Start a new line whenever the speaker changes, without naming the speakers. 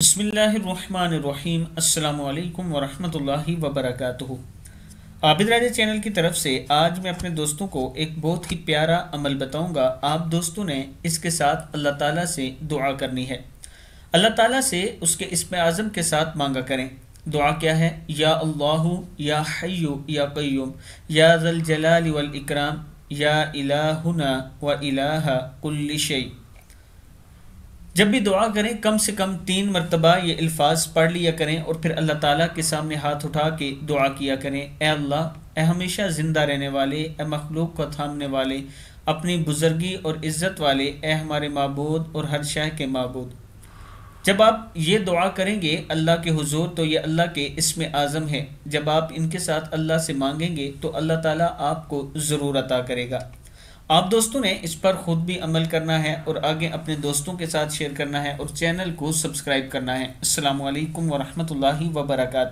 بسم اللہ الرحمن الرحیم۔ السلام علیکم ورحمۃ اللہ وبرکاتہ۔ عابد راجہ چینل کی طرف سے آج میں اپنے دوستوں کو ایک بہت ہی پیارا عمل بتاؤں گا۔ آپ دوستوں نے اس کے ساتھ اللہ تعالیٰ سے دعا کرنی ہے۔ اللہ تعالیٰ سے اس کے اسم اعظم کے ساتھ مانگا کریں۔ دعا کیا ہے؟ یا اللہ یا حی یا قیوم یا ذا الجلال والاکرام یا الہنا و الہ کل شیء۔ جب بھی دعا کریں کم سے کم 3 مرتبہ یہ الفاظ پڑھ لیا کریں اور پھر اللہ تعالیٰ کے سامنے ہاتھ اٹھا کے دعا کیا کریں۔ اے اللہ، اے ہمیشہ زندہ رہنے والے، اے مخلوق کو تھامنے والے، اپنی بزرگی اور عزت والے، اے ہمارے معبود اور ہر شے کے معبود۔ جب آپ یہ دعا کریں گے اللہ کے حضور تو یہ اللہ کے اسم اعظم ہے۔ جب آپ ان کے ساتھ اللہ سے مانگیں گے تو اللہ تعالیٰ آپ کو ضرور عطا کرے گا۔ آپ دوستوں نے اس پر خود بھی عمل کرنا ہے اور آگے اپنے دوستوں کے ساتھ شیئر کرنا ہے اور چینل کو سبسکرائب کرنا ہے۔ السلام علیکم ورحمۃ اللہ وبرکاتہ۔